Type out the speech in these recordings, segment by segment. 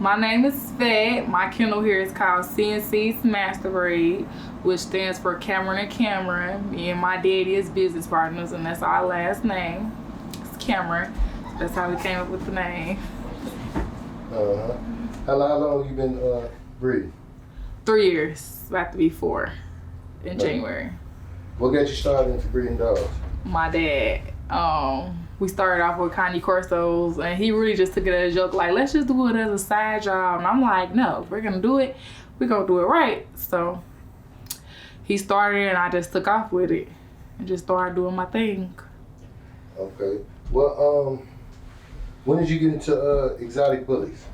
My name is Vet. My kennel here is called CNC's Master Breed, which stands for Cameron and Cameron. Me and my daddy is business partners, and that's our last name. It's Cameron. That's how we came up with the name. How long you been breeding? 3 years. About to be 4 in January. What got you started into breeding dogs? My dad. We started off with Connie Corsos, and he really just took it as a joke, like, let's just do it as a side job. And I'm like, no, if we're gonna do it, we're gonna do it right. So he started, and I just took off with it and just started doing my thing. Okay. Well, when did you get into exotic bullies?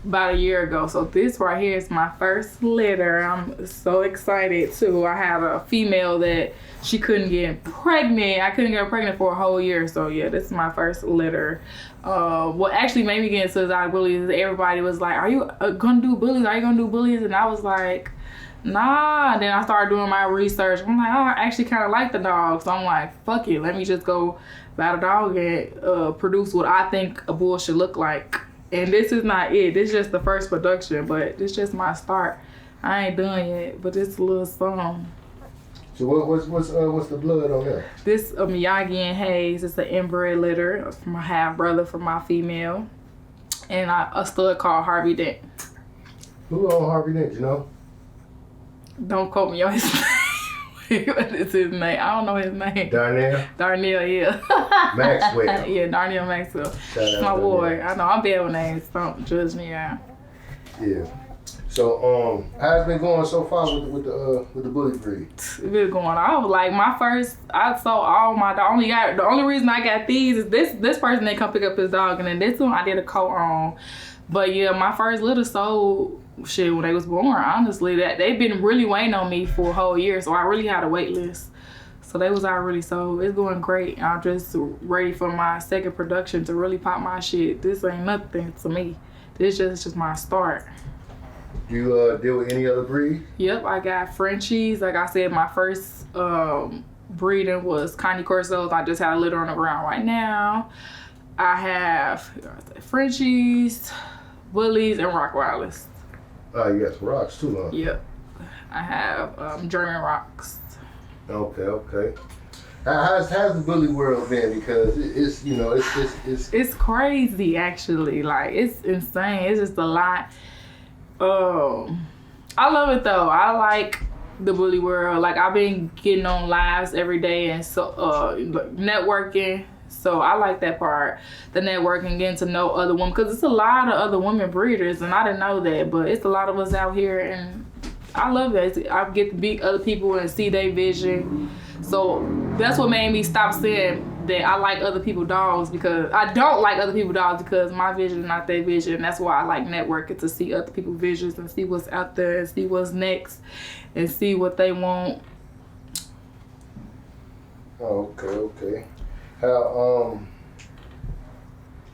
About a year ago. So this right here is my first litter. I'm so excited too. I have a female that she couldn't get pregnant. I couldn't get her pregnant for a whole year. So yeah, this is my first litter. What actually made me get into exotic bullies is everybody was like, are you gonna do bullies? Are you gonna do bullies? And I was like, nah. Then I started doing my research. I'm like, oh, I actually kind of like the dog. So I'm like, fuck it. Let me just go buy the dog and produce what I think a bull should look like. And this is not it. This is just the first production, but this is just my start. I ain't done yet, but it's a little song. So what's the blood on there? This Miyagi and Hayes. It's an inbred litter from my half brother from my female, and a stud called Harvey Dent. Who on Harvey Dent? You know? Don't quote me on his name. What is his name? I don't know his name. Darnell? Darnell, yeah. Maxwell. Yeah, Darnell Maxwell. Shout out my boy. Darnell. I know, I'm bad with names. Don't judge me out. Yeah. So, how's it been going so far with the bully breed? It's been going on. Like I sold all my dog. The only reason I got these is this person they come pick up his dog, and then this one I did a coat on. But yeah, my first litter sold when they was born. Honestly, that they've been really waiting on me for a whole year, so I really had a wait list. So they was already sold. It's going great. I'm just ready for my second production to really pop my shit. This ain't nothing to me. This just my start. You deal with any other breed? Yep, I got Frenchies. Like I said, my first breeding was Connie Corsos. I just had a litter on the ground right now. I have Frenchies, Bullies, and Rottweilers. Oh, you got some rocks too, huh? Yep. I have German Rocks. Okay. How's the bully world been? Because it's crazy actually. Like it's insane. It's just a lot. I love it though. I like the bully world. Like I've been getting on lives every day and so networking. So I like that part, the networking, getting to know other women, because it's a lot of other women breeders, and I didn't know that, but it's a lot of us out here, and I love that. I get to meet other people and see their vision. So that's what made me stop saying that I like other people's dogs, because I don't like other people's dogs because my vision is not their vision. That's why I like networking, to see other people's visions and see what's out there and see what's next and see what they want. Okay. How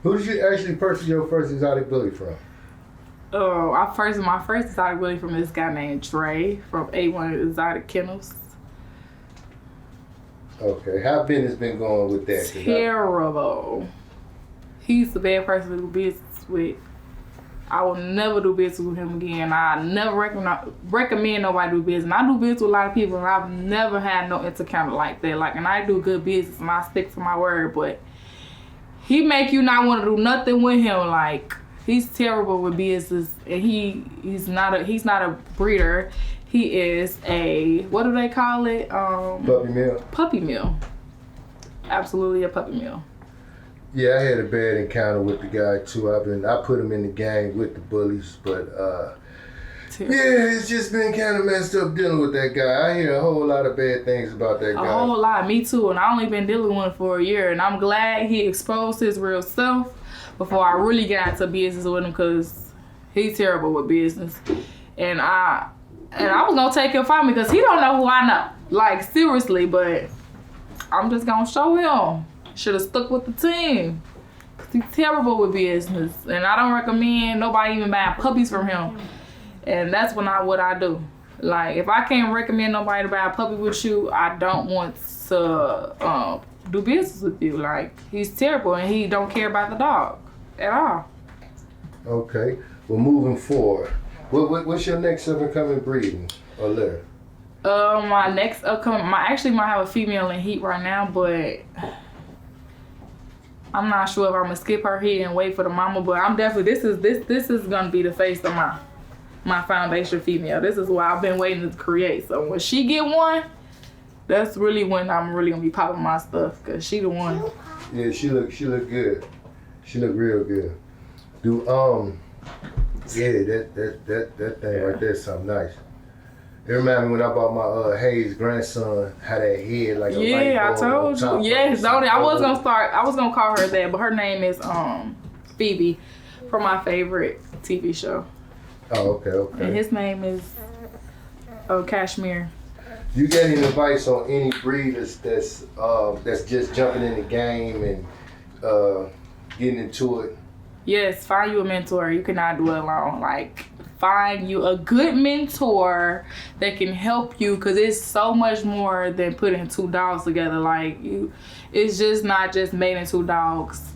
who did you actually purchase your first exotic bully from? My first exotic bully from this guy named Trey from A1 Exotic Kennels. Okay, how business been going with that? Terrible. He's the bad person to do business with. I will never do business with him again. I never recommend nobody do business. And I do business with a lot of people, and I've never had no encounter like that. Like, and I do good business, and I stick to my word, but he make you not want to do nothing with him. Like, he's terrible with business, and he's not a breeder. He is a, what do they call it? Puppy mill. Puppy mill. Absolutely a puppy mill. Yeah, I had a bad encounter with the guy too. I put him in the gang with the bullies, but yeah, it's just been kind of messed up dealing with that guy. I hear a whole lot of bad things about that guy. A whole lot, me too. And I only been dealing with him for a year, and I'm glad he exposed his real self before I really got into business with him, because he's terrible with business. And I was gonna take him from me because he don't know who I know. Like, seriously, but I'm just gonna show him. Should have stuck with the team. He's terrible with business, and I don't recommend nobody even buying puppies from him. And that's what I do. Like, if I can't recommend nobody to buy a puppy with you, I don't want to do business with you. Like, he's terrible, and he don't care about the dog at all. Okay. Well, moving forward, what's your next up and coming breeding or litter? My next upcoming, actually might have a female in heat right now, but I'm not sure if I'm gonna skip her heat and wait for the mama. But I'm definitely this is gonna be the face of my foundation female. This is what I've been waiting to create. So when she get one, that's really when I'm really gonna be popping my stuff, cause she the one. Yeah, she look good. She look real good. Yeah, that thing right there is something nice. It reminds me when I bought my Hayes grandson, had that head like a light I bulb told you. Yes, I was gonna call her that, but her name is Phoebe from my favorite TV show. Oh, okay. And his name is Kashmir. You got any advice on any breeders that's just jumping in the game and getting into it? Yes, find you a mentor. You cannot do it alone. Like, find you a good mentor that can help you, because it's so much more than putting two dogs together. Like, it's just not just mating two dogs.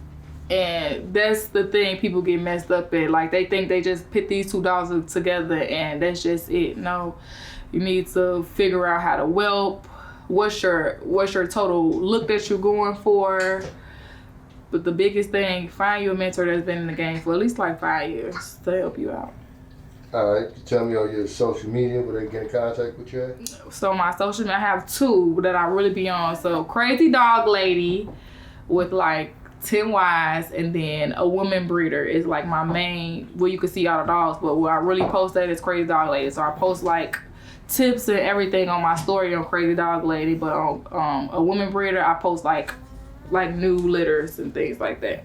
And that's the thing people get messed up at. Like, they think they just put these two dogs together and that's just it. No, you need to figure out how to whelp. What's your total look that you're going for? But the biggest thing, find you a mentor that's been in the game for at least like 5 years to help you out. All right, tell me on your social media where they get in contact with you at. So my social media, I have 2 that I really be on. So Crazy Dog Lady with like 10 Ys, and then a woman breeder is like my main, where you can see all the dogs. But where I really post that is Crazy Dog Lady. So I post like tips and everything on my story on Crazy Dog Lady. But on a woman breeder, I post like new litters and things like that.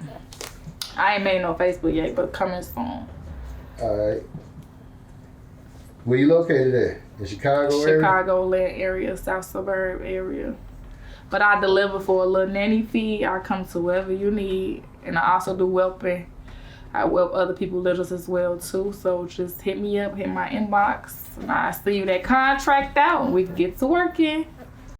I ain't made no Facebook yet, but coming soon. All right. Where you located at? In Chicago area? Chicagoland area, South Suburb area. But I deliver for a little nanny fee. I come to wherever you need. And I also do whelping. I whelp other people's litters as well too. So just hit me up, hit my inbox, and I'll see you that contract out and we can get to working.